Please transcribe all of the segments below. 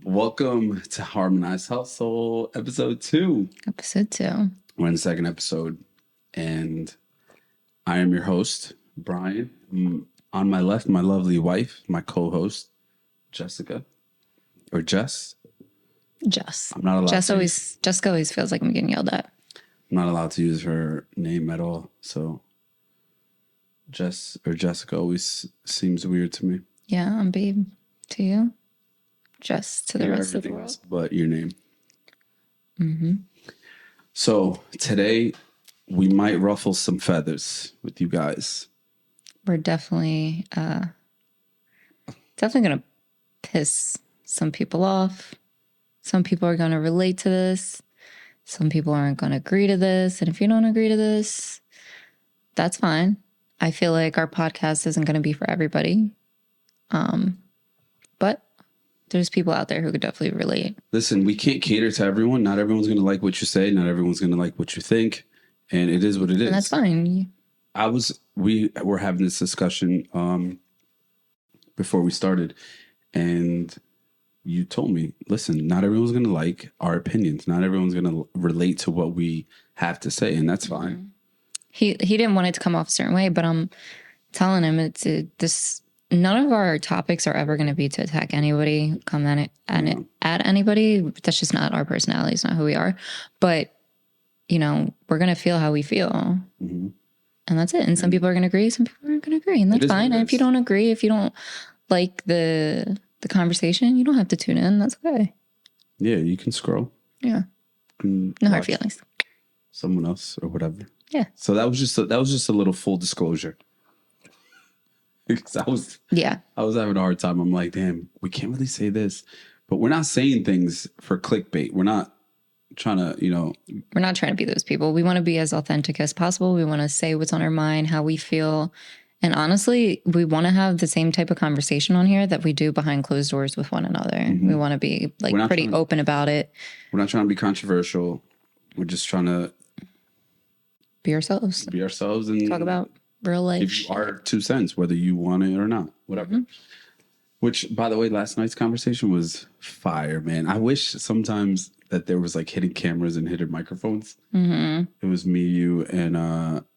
Welcome to Harmonized Household, episode 2. Episode 2. We're in the second episode, and I am your host, Brian. On my left, my lovely wife, my co-host, Jessica, or Jess. Jess. I'm not allowed. Jessica always feels like I'm getting yelled at. I'm not allowed to use her name at all, so Jess or Jessica always seems weird to me. Yeah, I'm babe to you. Jess to the rest of the world. But your name. Mm-hmm. So today we might ruffle some feathers with you guys. We're definitely gonna piss some people off. Some people are gonna relate to this. Some people aren't gonna agree to this. And if you don't agree to this, that's fine. I feel like our podcast isn't gonna be for everybody. But there's people out there who could definitely relate. Listen, we can't cater to everyone. Not everyone's going to like what you say. Not everyone's going to like what you think. And it is what it is. And that's fine. We were having this discussion before we started. And you told me, listen, not everyone's going to like our opinions. Not everyone's going to relate to what we have to say. And that's fine. He didn't want it to come off a certain way, but I'm telling him none of our topics are ever going to be to attack anybody, come at anybody. That's just not our personality. It's not who we are. But, we're going to feel how we feel. Mm-hmm. And that's it. And some people are going to agree. Some people aren't going to agree. And that's fine. And if you don't agree, if you don't like the conversation, you don't have to tune in. That's okay. Yeah, you can scroll. Yeah. No hard feelings. Someone else or whatever. Yeah. So that was just a little full disclosure. Because I was having a hard time. I'm like, damn, we can't really say this, but we're not saying things for clickbait. We're not trying to, we're not trying to be those people. We want to be as authentic as possible. We want to say what's on our mind, how we feel. And honestly, we want to have the same type of conversation on here that we do behind closed doors with one another. Mm-hmm. We want to be pretty open about it. We're not trying to be controversial. We're just trying to be ourselves. And talk about real life. Give you our 2 cents, whether you want it or not, whatever. Mm-hmm. Which, by the way, last night's conversation was fire, man. I wish sometimes that there was like hidden cameras and hidden microphones. Mm-hmm. It was me, you, and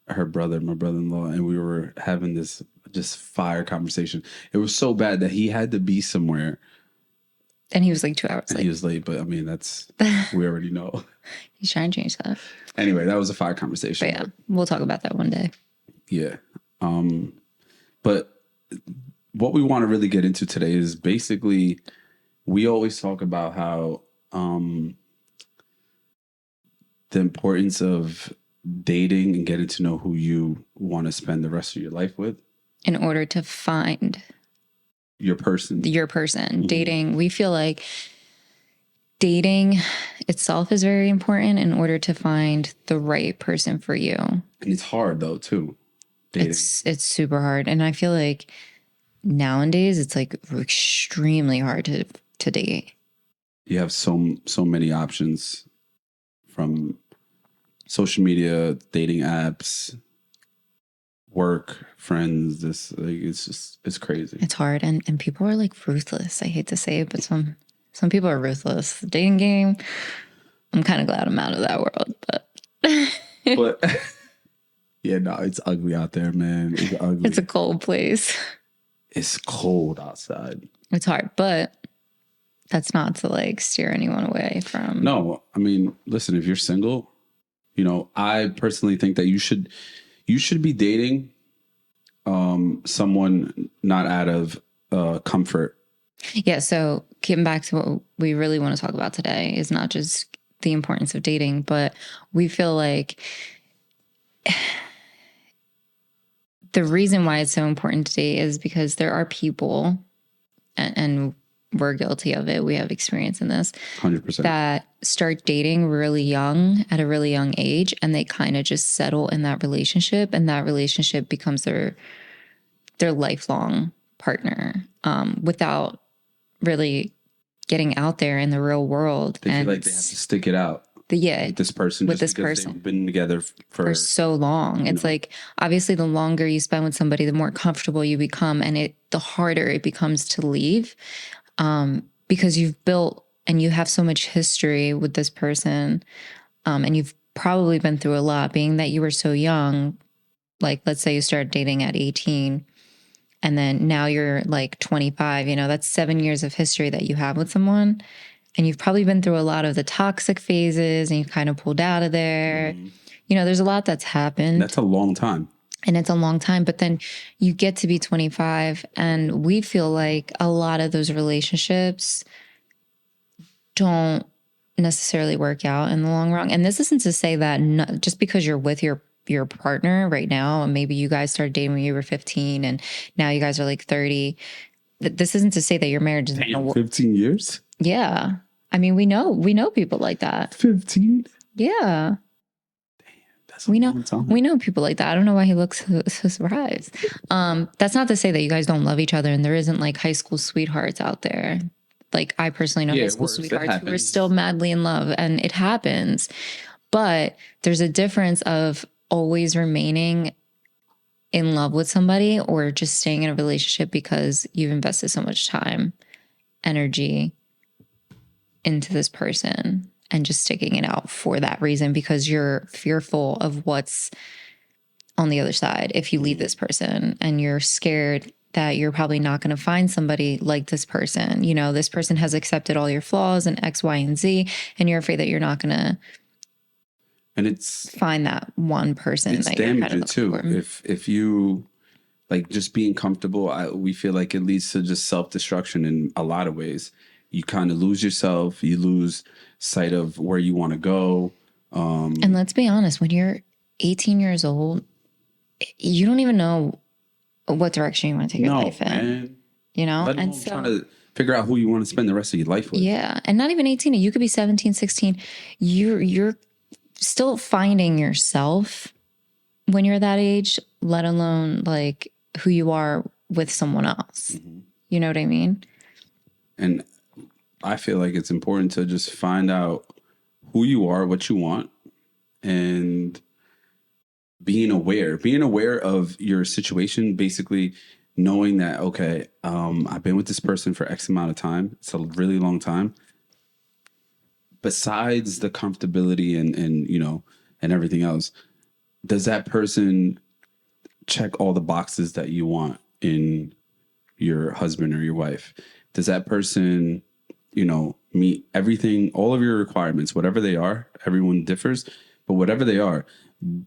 her brother, my brother-in-law, and we were having this just fire conversation. It was so bad that he had to be somewhere. And he was like 2 hours late. He was late, but I mean, that's, we already know. He's trying to change that. Anyway, that was a fire conversation. But yeah, we'll talk about that one day. Yeah. But what we want to really get into today is basically, we always talk about how the importance of dating and getting to know who you want to spend the rest of your life with. In order to find your person. Mm-hmm. Dating, we feel like dating itself is very important in order to find the right person for you. And it's hard though, too. Dating. It's super hard. And I feel like nowadays it's like extremely hard to date. You have so many options, from social media, dating apps, work, friends. It's crazy. It's hard. And people are like ruthless. I hate to say it, but some people are ruthless. The dating game, I'm kind of glad I'm out of that world, but yeah, no, it's ugly out there, man. It's ugly. It's a cold place. It's cold outside. It's hard, but that's not to like steer anyone away from. No, I mean, listen, if you're single, I personally think that you should be dating someone not out of comfort. Yeah, so getting back to what we really want to talk about today is not just the importance of dating, but we feel like the reason why it's so important to date is because there are people, and we're guilty of it, we have experience in this, 100%, that start dating really young, at a really young age, and they kind of just settle in that relationship, and that relationship becomes their lifelong partner, without really getting out there in the real world. They feel like they have to stick it out. With this person. They've been together for so long. It's like, obviously the longer you spend with somebody, the more comfortable you become, and the harder it becomes to leave. because you've built and you have so much history with this person, and you've probably been through a lot, being that you were so young. Like, let's say you started dating at 18 and then now you're like 25, that's 7 years of history that you have with someone. And you've probably been through a lot of the toxic phases and you kind of pulled out of there. There's a lot that's happened. That's a long time. And it's a long time. But then you get to be 25 and we feel like a lot of those relationships don't necessarily work out in the long run. And this isn't to say that just because you're with your partner right now, and maybe you guys started dating when you were 15 and now you guys are like 30. This isn't to say that your marriage is 15 years? Yeah. I mean, we know people like that. 15? Yeah. That's a long time. We know people like that. I don't know why he looks so surprised. That's not to say that you guys don't love each other and there isn't like high school sweethearts out there. Like, I personally know high school sweethearts who are still madly in love, and it happens. But there's a difference of always remaining in love with somebody or just staying in a relationship because you've invested so much time, energy into this person and just sticking it out for that reason because you're fearful of what's on the other side if you leave this person, and you're scared that you're probably not going to find somebody like this person. This person has accepted all your flaws and X, Y, and Z, and you're afraid that you're not going to find that one person. It's that damaging too. If you like just being comfortable, we feel like it leads to just self-destruction in a lot of ways. You kind of lose yourself. You lose sight of where you want to go. And let's be honest, when you're 18 years old, you don't even know what direction you want to take your life in. Man. And so trying to figure out who you want to spend the rest of your life with. Yeah. And not even 18. You could be 17, 16. You're still finding yourself when you're that age, let alone like who you are with someone else. Mm-hmm. You know what I mean? And I feel like it's important to just find out who you are, what you want, and being aware of your situation, basically knowing that, okay, I've been with this person for X amount of time. It's a really long time. Besides the comfortability and everything else, does that person check all the boxes that you want in your husband or your wife? Does that person, meet everything, all of your requirements, whatever they are? Everyone differs, but whatever they are,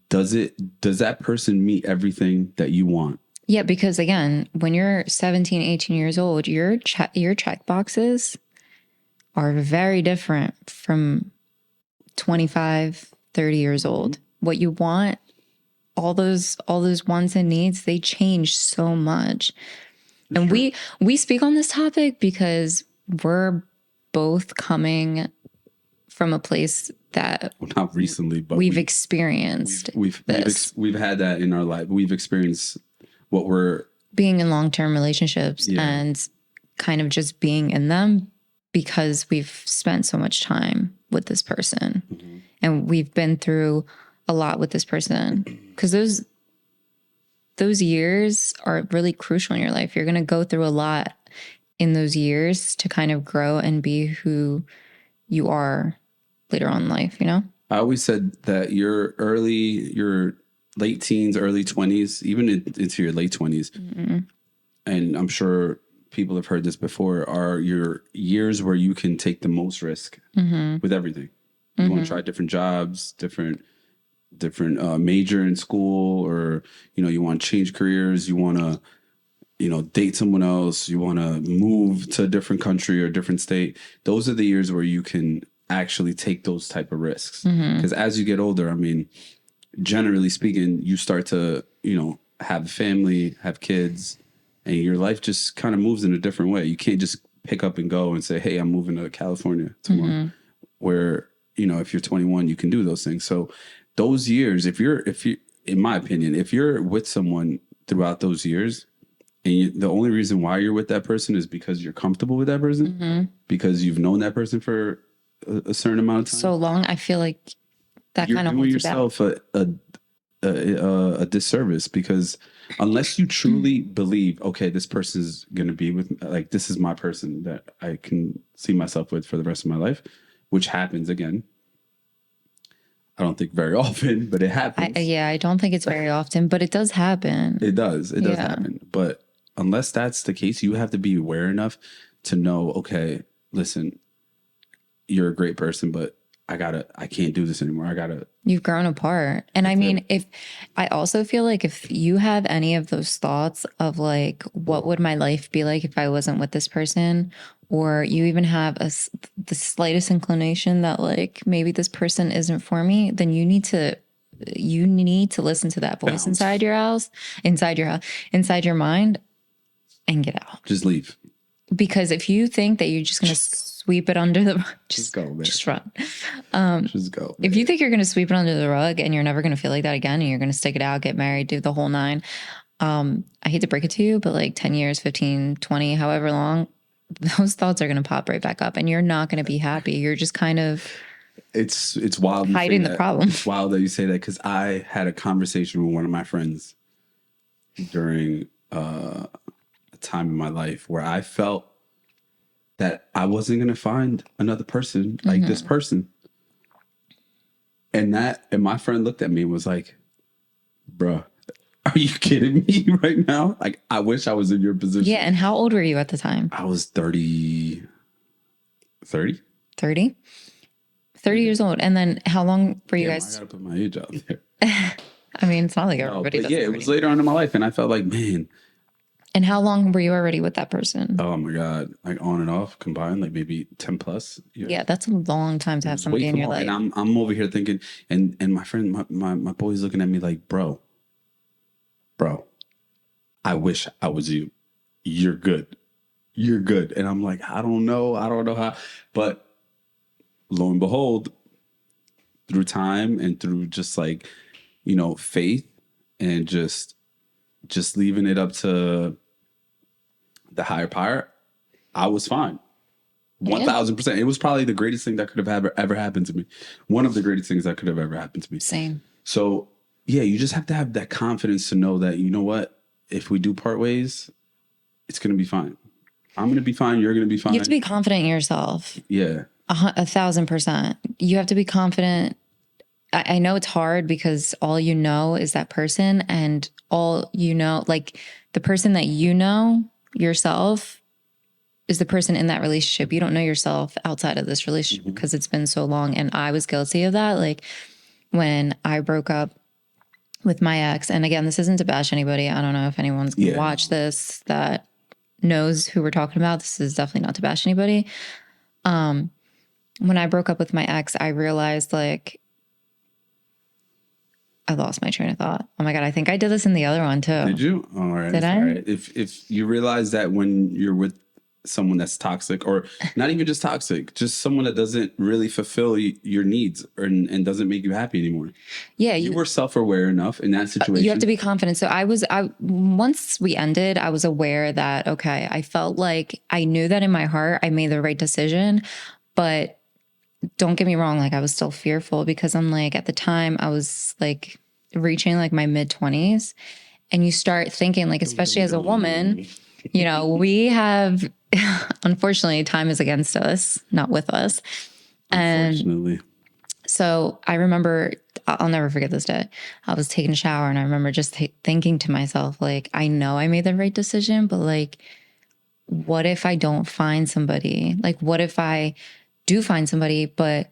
does that person meet everything that you want? Yeah, because again, when you're 17, 18 years old, your check boxes are very different from 25, 30 years old. What you want, all those wants and needs, they change so much. And we speak on this topic because we're both coming from a place that not recently, but we've experienced. We've had that in our life. We've experienced what we're being in long-term relationships and kind of just being in them because we've spent so much time with this person, and we've been through a lot with this person, because those years are really crucial in your life. You're going to go through a lot in those years to kind of grow and be who you are later on in life, I always said that your late teens, early 20s, even into your late 20s, and I'm sure people have heard this before, are your years where you can take the most risk with everything. You want to try different jobs, different major in school, or, you want to change careers. You want to, date someone else. You want to move to a different country or a different state. Those are the years where you can actually take those type of risks. Because as you get older, I mean, generally speaking, you start to, have a family, have kids, and your life just kind of moves in a different way. You can't just pick up and go and say, hey, I'm moving to California tomorrow. Where, if you're 21, you can do those things. So those years, if you, in my opinion, if you're with someone throughout those years, and the only reason why you're with that person is because you're comfortable with that person, because you've known that person for a certain amount of time. So long, I feel like that kind of holds yourself a disservice, because unless you truly believe, okay, this person is going to be with me, like this is my person that I can see myself with for the rest of my life, which happens again. I don't think very often, but it happens. I don't think it's very often, but it does happen. It does. It does Yeah. happen. But unless that's the case, you have to be aware enough to know, okay, listen, you're a great person, but I can't do this anymore. You've grown apart. And I mean, if I also feel like if you have any of those thoughts of like, what would my life be like if I wasn't with this person? Or you even have the slightest inclination that like maybe this person isn't for me, then you need to listen to that voice inside your house, inside your mind, and get out. Just leave. Because if you think that you're just going to sweep it under the rug, just go, man. Just run. Just go. If you think you're going to sweep it under the rug and you're never going to feel like that again, and you're going to stick it out, get married, do the whole nine, I hate to break it to you, but like 10 years, 15, 20, however long, those thoughts are going to pop right back up and you're not going to be happy. You're just kind of it's wild hiding the problem. It's wild that you say that, because I had a conversation with one of my friends during a time in my life where I felt that I wasn't going to find another person like this person. And my friend looked at me and was like, bruh, are you kidding me right now? Like, I wish I was in your position. Yeah. And how old were you at the time? I was 30. 30? 30? 30 years old. And then how long were you guys? I got to put my age out there. I mean, it's not like everybody does. Yeah, it was later on in my life. And I felt like, man. And how long were you already with that person? Oh my God. Like on and off combined, like maybe 10 plus years. Yeah, that's a long time to have somebody in your life. And I'm over here thinking, and my friend, my boy's looking at me like, bro, I wish I was you. You're good. And I'm like, I don't know how. But lo and behold, through time and through just like, faith and just leaving it up to the higher power, I was fine. 1000%. It was probably the greatest thing that could have ever happened to me. One of the greatest things that could have ever happened to me. Same. So yeah, you just have to have that confidence to know that, you know what, if we do part ways, it's going to be fine. I'm going to be fine. You're going to be fine. You have to be confident in yourself. Yeah. 1,000%. You have to be confident. I know it's hard because all you know is that person, and all you know, like the person that you know yourself is the person in that relationship. You don't know yourself outside of this relationship because it's been so long. And I was guilty of that. Like when I broke up with my ex, and again, this isn't to bash anybody. I don't know if anyone's going to watch this that knows who we're talking about. This is definitely not to bash anybody. When I broke up with my ex, I realized like I lost my train of thought. Oh my God. I think I did this in the other one too. Did you? All right. Did I? All right. If you realize that when you're with someone that's toxic, or not even just toxic, just someone that doesn't really fulfill your needs and doesn't make you happy anymore. Yeah. You were self-aware enough in that situation. You have to be confident. So once we ended, I was aware that, okay, I felt like I knew that in my heart, I made the right decision, but don't get me wrong. Like I was still fearful because I'm like, at the time I was like reaching like my mid-20s, and you start thinking like, especially as a woman, we have, unfortunately, time is against us, not with us. Unfortunately. And so I remember, I'll never forget this day. I was taking a shower and I remember just thinking to myself, like, I know I made the right decision, but like, what if I don't find somebody? Like, what if I do find somebody, but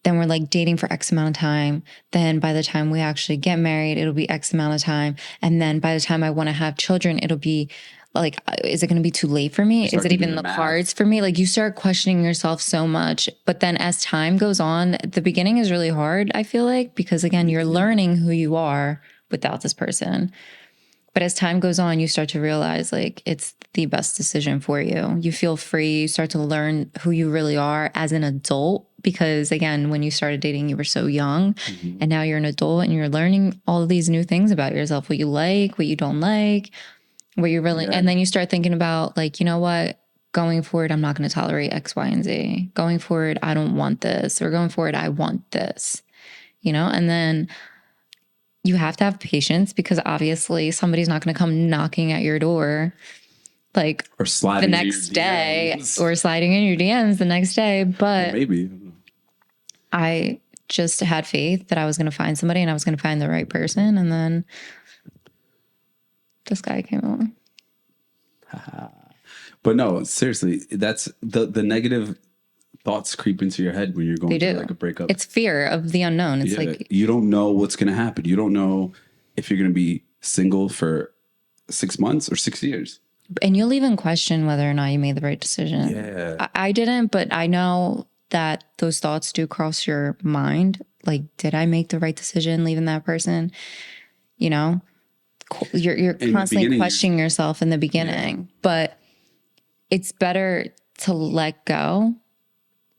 then we're like dating for X amount of time. Then by the time we actually get married, it'll be X amount of time. And then by the time I want to have children, it'll be like, is it going to be too late for me? Is it even the cards for me? Like you start questioning yourself so much. But then as time goes on, the beginning is really hard, I feel like, because again, you're learning who you are without this person. But as time goes on, you start to realize like it's the best decision for you. You feel free. You start to learn who you really are as an adult. Because again, when you started dating, you were so young, and now you're an adult and you're learning all of these new things about yourself, what you like, what you don't like, what you really, and then you start thinking about like, you know what, going forward, I'm not going to tolerate X, Y, and Z. Going forward, I don't want this, or going forward, I want this, and then you have to have patience because obviously somebody's not going to come knocking at your door like Or the sliding in your next day DMs. or sliding in your DMs the next day. Or But maybe. I just had faith that I was going to find somebody and I was going to find the right person. And then this guy came along. But no, seriously, that's the negative thoughts creep into your head when you're going They through do. like a breakup. It's fear of the unknown. It's Yeah, like, you don't know what's going to happen. You don't know if you're going to be single for 6 months or 6 years. and you'll even question whether or not you made the right decision. Yeah. I didn't, but I know that those thoughts do cross your mind. Like, did I make the right decision leaving that person? You know, you're the constantly beginning, questioning yourself in the beginning, but it's better to let go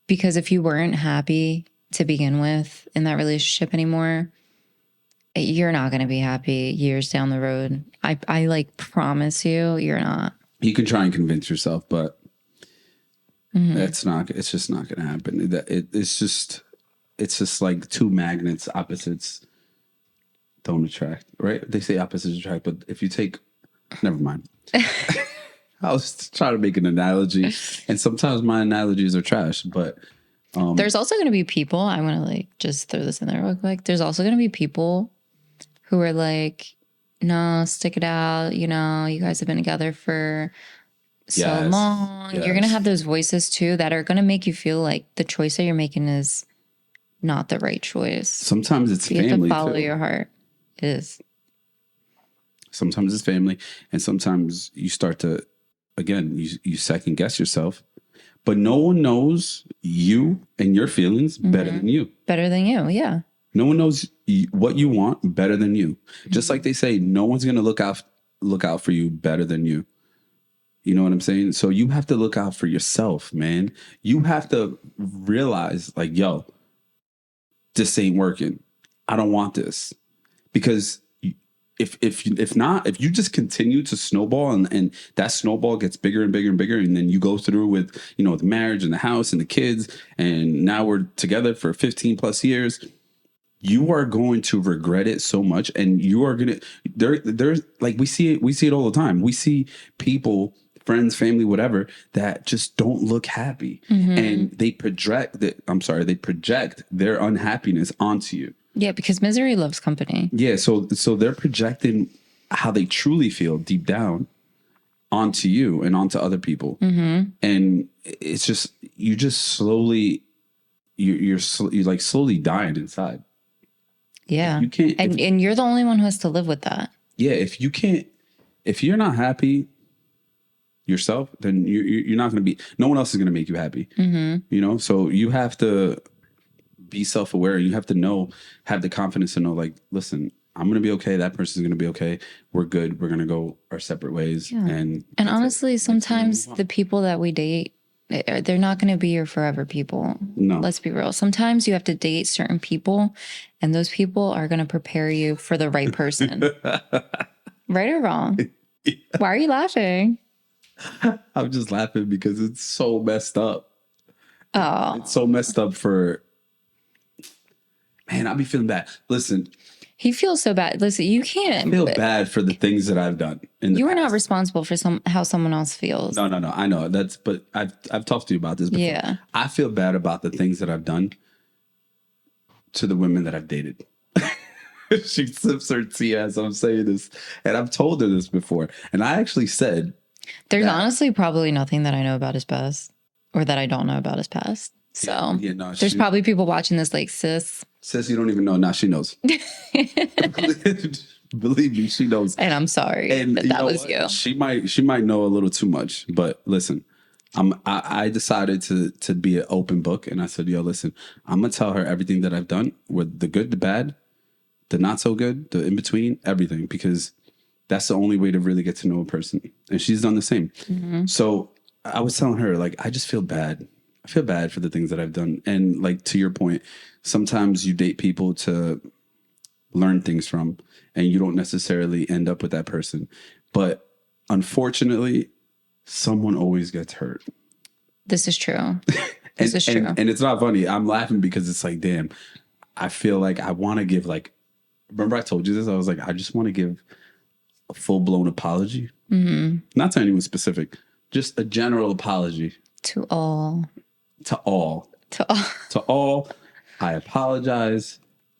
because if you weren't happy to begin with in that relationship anymore, you're not going to be happy years down the road. I like promise you, you're not. You can try and convince yourself, but it's just not going to happen. It's just like two magnets, opposites don't attract, right? They say opposites attract, but if you take, never mind. I was trying to make an analogy, and sometimes my analogies are trash, but There's also going to be people, I want to like just throw this in there real quick. There's also going to be people who are like, no, stick it out. You know, you guys have been together for so Yes, long. You're going to yes. have those voices too that are going to make you feel like the choice that you're making is not the right choice. Sometimes it's You have to family follow too. your heart. It is. Sometimes it's family, and sometimes you start to, again, you second guess yourself. But no one knows you and your feelings better than you. Better than you. Yeah. No one knows what you want better than you. Just like they say, no one's going to look out for you better than you. You know what I'm saying? So you have to look out for yourself, man. You have to realize, like, yo, this ain't working. I don't want this. Because if you just continue to snowball and that snowball gets bigger and bigger and bigger, and then you go through with, the marriage and the house and the kids, and now we're together for 15 plus years, you are going to regret it so much. And you are going to, there's like, we see it all the time. We see people, friends, family, whatever, that just don't look happy, and they project their unhappiness onto you. Yeah, because misery loves company. Yeah, so they're projecting how they truly feel deep down onto you and onto other people, and it's just slowly you're like slowly dying inside. Yeah, You can't, and you're the only one who has to live with that. yeah. If you're not happy yourself, then you're not going to be. No one else is going to make you happy. So you have to be self-aware. You have to have the confidence to know, like, listen, I'm going to be okay. That person's going to be okay. We're good. We're going to go our separate ways. Yeah. And honestly, sometimes the people that we date, they're not going to be your forever people. No. Let's be real. Sometimes you have to date certain people, and those people are going to prepare you for the right person. Right or wrong? Why are you laughing? I'm just laughing because it's so messed up. Oh, It's so messed up for, man, I'll be feeling bad. Listen, he feels so bad. Listen, you can't. I feel bad for the things that I've done in the You are past. not responsible for how someone else feels. No. I know but I've talked to you about this before. Yeah. I feel bad about the things that I've done to the women that I've dated. She sips her tea as I'm saying this, and I've told her this before. And I actually said, there's honestly probably nothing that I know about his past or that I don't know about his past. So there's probably people watching this like, sis, you don't even know. Now she knows. Believe me, she knows. And I'm sorry that was you. She might know a little too much, but listen, I decided to be an open book, and I said, yo, listen, I'm gonna tell her everything that I've done, with the good, the bad, the not so good, the in between, everything, because that's the only way to really get to know a person. And she's done the same. So I was telling her, like, I just feel bad. I feel bad for the things that I've done. And like, to your point, sometimes you date people to learn things from, and you don't necessarily end up with that person. But unfortunately, someone always gets hurt. This is true. This is true. And it's not funny. I'm laughing because it's like, damn, I feel like I want to give like remember I told you this? I was like, I just want to give a full-blown apology. Mm-hmm. Not to anyone specific, just a general apology. To all. To all. To all. To all, I apologize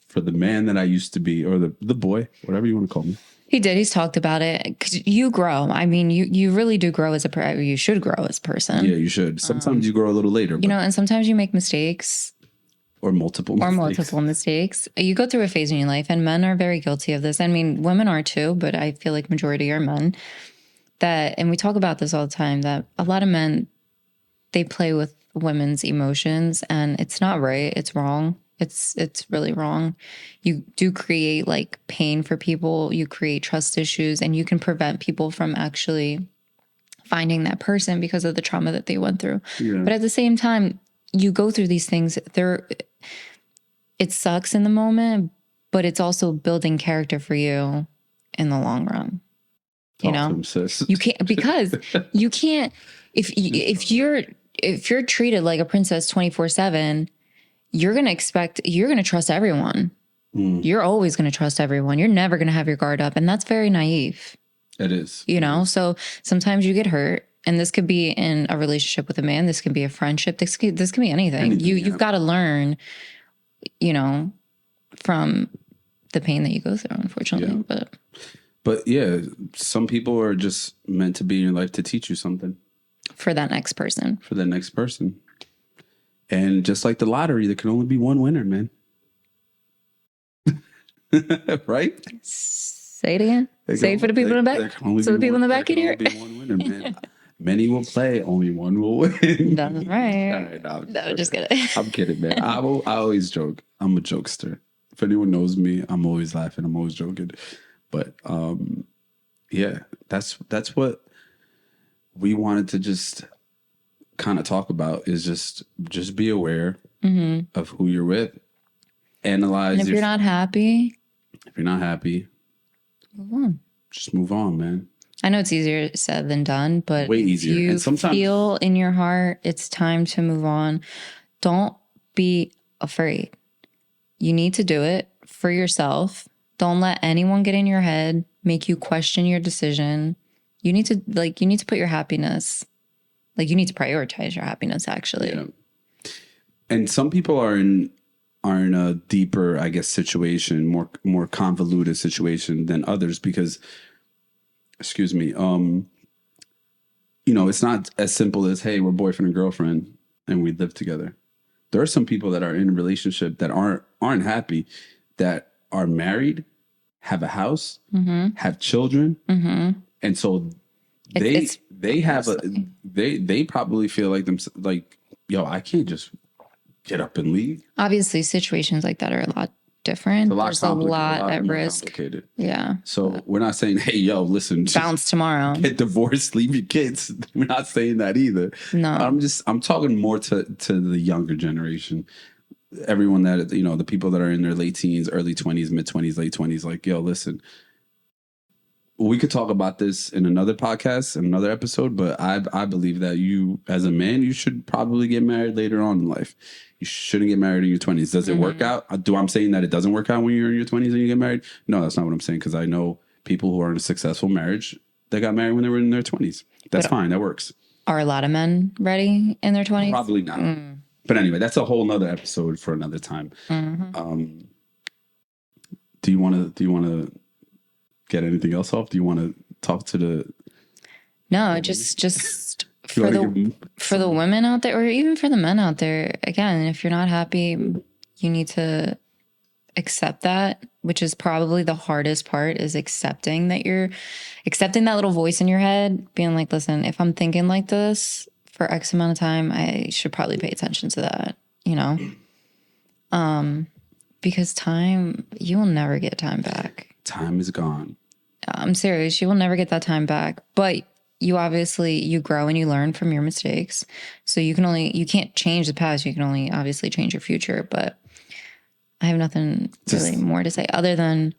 for the man that I used to be, or the boy, whatever you want to call me. He did. He's talked about it. Because you grow. I mean, you really do grow as a person. You should grow as a person. Yeah, you should. Sometimes you grow a little later. You know, and sometimes you make mistakes. Or multiple mistakes. You go through a phase in your life, and men are very guilty of this. I mean, women are too, but I feel like majority are men. And we talk about this all the time, that a lot of men, they play with women's emotions, and it's not right. It's wrong. It's really wrong. You do create like pain for people. You create trust issues, and you can prevent people from actually finding that person because of the trauma that they went through. Yeah. But at the same time, you go through these things. It sucks in the moment, but it's also building character for you in the long run. You know, you can't, because you can't, if you're treated like a princess 24/7, you're going to trust everyone. You're always going to trust everyone. You're never going to have your guard up. And that's very naive. It is. You know, so sometimes you get hurt, and this could be in a relationship with a man. This can be a friendship. This can be anything. You've got to learn, you know, from the pain that you go through, unfortunately. Yeah. But yeah, some people are just meant to be in your life to teach you something. For that next person. And just like the lottery, there can only be one winner, man. Right? Say it again. Say it for the people in the back. So the people in the back can hear it. There can only be one winner, man. Many will play, only one will win. That's right. All right, no, just kidding. I'm kidding, man. I always joke. I'm a jokester. If anyone knows me, I'm always laughing. I'm always joking. But yeah, that's what we wanted to just kind of talk about, is just be aware of who you're with. Analyze. And if you're not happy, move on. Just move on, man. I know it's easier said than done, but way easier. If you and sometimes feel in your heart it's time to move on, don't be afraid. You need to do it for yourself. Don't let anyone get in your head, make you question your decision. You need to put your happiness, you need to prioritize your happiness, actually. Yeah. And some people are in a deeper, I guess, situation, more convoluted situation than others, because, excuse me, you know, it's not as simple as, hey, we're boyfriend and girlfriend and we live together. There are some people that are in a relationship that aren't happy, that are married, have a house, have children, and so they probably feel like yo, I can't just get up and leave. Obviously, situations like that are a lot different. There's a lot at risk. Complicated. Yeah. So we're not saying, hey, yo, listen, bounce tomorrow, get divorced, leave your kids. We're not saying that either. No. I'm talking more to the younger generation. Everyone that, you know, the people that are in their late teens, early 20s, mid 20s, late 20s, like, yo, listen, we could talk about this in another podcast, in another episode, but I believe that you, as a man, you should probably get married later on in life. You shouldn't get married in your 20s. Does it work out? I'm saying that it doesn't work out when you're in your 20s and you get married? No, that's not what I'm saying, because I know people who are in a successful marriage that got married when they were in their 20s. That's fine. That works. Are a lot of men ready in their 20s? Probably not. But anyway, that's a whole nother episode for another time. Do you want to get anything else off? Do you want to talk to the... No, just for the women out there, or even for the men out there, again, if you're not happy, you need to accept that, which is probably the hardest part, is accepting that little voice in your head, being like, listen, if I'm thinking like this for X amount of time, I should probably pay attention to that, you know? Because you will never get time back. Time is gone. I'm serious. You will never get that time back. But you grow and you learn from your mistakes. So you can't change the past. You can only obviously change your future. But I have nothing really more to say other than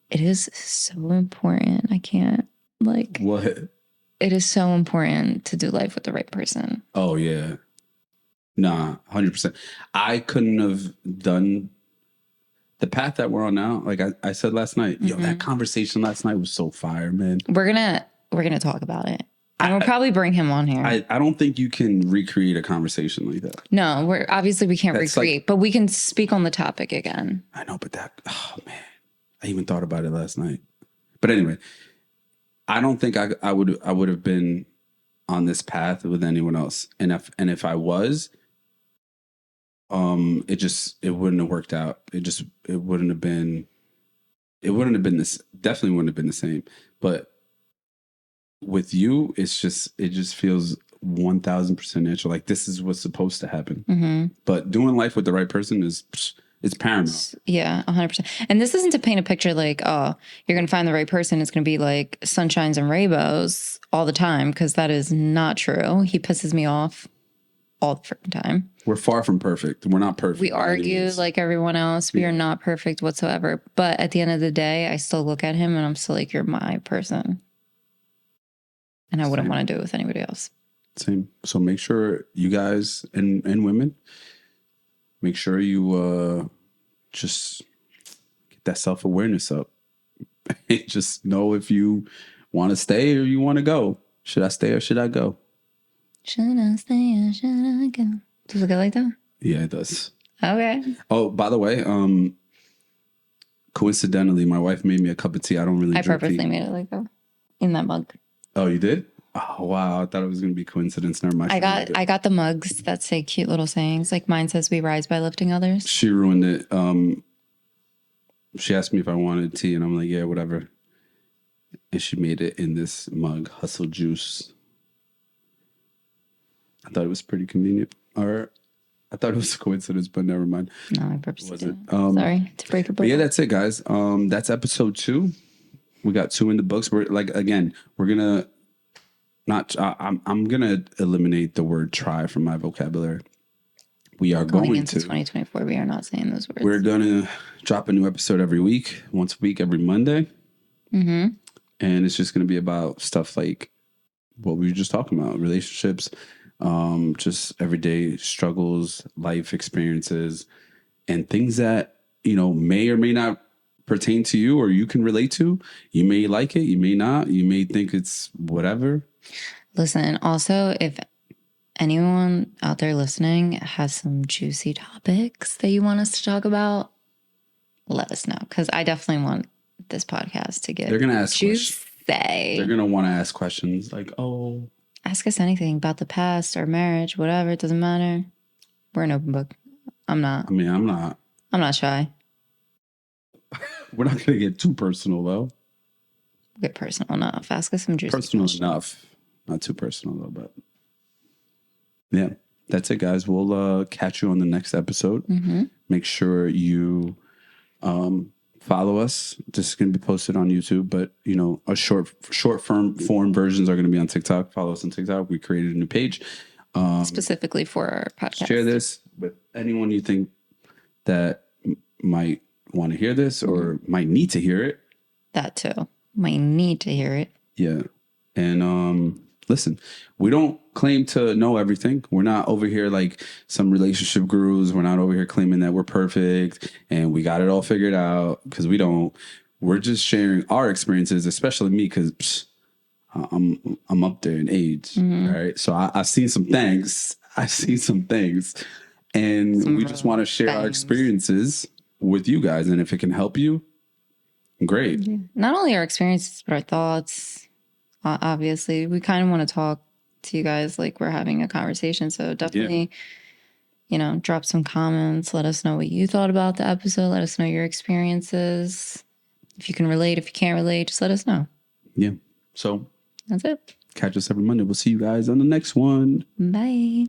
it is so important. I can't what? It is so important to do life with the right person. Oh yeah. Nah, 100%. I couldn't have done the path that we're on now, like I said last night, yo, Mm-hmm. that conversation last night was so fire, man. We're gonna talk about it. And we'll probably bring him on here. I don't think you can recreate a conversation like that. No, we can't That's recreate, but we can speak on the topic again. I know, but oh man, I even thought about it last night. But anyway, I don't think I would have been on this path with anyone else. And if I was, it wouldn't have worked out. It wouldn't have been this, definitely wouldn't have been the same. But with you, it just feels 1000% natural. Like this is what's supposed to happen. Mm-hmm. But doing life with the right person is paramount. Yeah, 100%. And this isn't to paint a picture like, oh, you're going to find the right person. It's going to be like sunshines and rainbows all the time, because that is not true. He pisses me off all the freaking time. We're far from perfect. We're not perfect. We argue like everyone else. We are not perfect whatsoever. But at the end of the day, I still look at him and I'm still like, you're my person. And I wouldn't want to do it with anybody else. Same. So make sure you guys and women, make sure you just get that self-awareness up. Just know if you want to stay or you want to go. Should I stay or should I go? Should I stay or should I go? Does it go like that? Yeah, it does. Okay. Oh, by the way, coincidentally, my wife made me a cup of tea. I don't really I drink purposely tea. made it like that in that mug. Oh, you did? Oh, wow. I thought it was going to be coincidence. Never mind. I got the mugs that say cute little sayings. Like mine says, "We rise by lifting others." She ruined it. She asked me if I wanted tea, and I'm like, yeah, whatever. And she made it in this mug, Hustle Juice. I thought it was pretty convenient. Or I thought it was a coincidence, but never mind. No, I purposely did. Sorry to break a But yeah, that's it, guys. That's episode 2. We got 2 in the books. We're like, again, we're gonna not. I'm gonna eliminate the word "try" from my vocabulary. We are going into to 2024. We are not saying those words. We're gonna drop a new episode every week, once a week, every Monday. Mm-hmm. And it's just gonna be about stuff like what we were just talking about, relationships, just everyday struggles, life experiences, and things that, may or may not pertain to you or you can relate to. You may like it, you may not, you may think it's whatever. Listen, also, if anyone out there listening has some juicy topics that you want us to talk about, let us know, because I definitely want this podcast to get. They're gonna ask juicy. They're gonna want to ask questions like, "Oh, ask us anything about the past or marriage, whatever. It doesn't matter. We're an open book. I'm not. I'm not. I'm not shy. We're not gonna get too personal though. Get personal enough. Ask us some juicy Personal questions. enough, not too personal though. But yeah, that's it, guys. We'll catch you on the next episode. Mm-hmm. Make sure you follow us. This is going to be posted on YouTube, but a short form versions are going to be on TikTok. Follow us on TikTok. We created a new page specifically for our podcast. Share this with anyone you think that might want to hear this or might need to hear it. That too. Might need to hear it. Yeah. And listen, we don't claim to know everything. We're not over here like some relationship gurus. We're not over here claiming that we're perfect and we got it all figured out, because we don't. We're just sharing our experiences, especially me, because I'm up there in age. Mm-hmm. Right. So I've seen some things. And we just want to share our experiences with you guys. And if it can help you, great. Yeah. Not only our experiences, but our thoughts. Obviously, we kind of want to talk to you guys like we're having a conversation. So definitely, drop some comments. Let us know what you thought about the episode. Let us know your experiences. If you can relate, if you can't relate, just let us know. Yeah. So that's it. Catch us every Monday. We'll see you guys on the next one. Bye.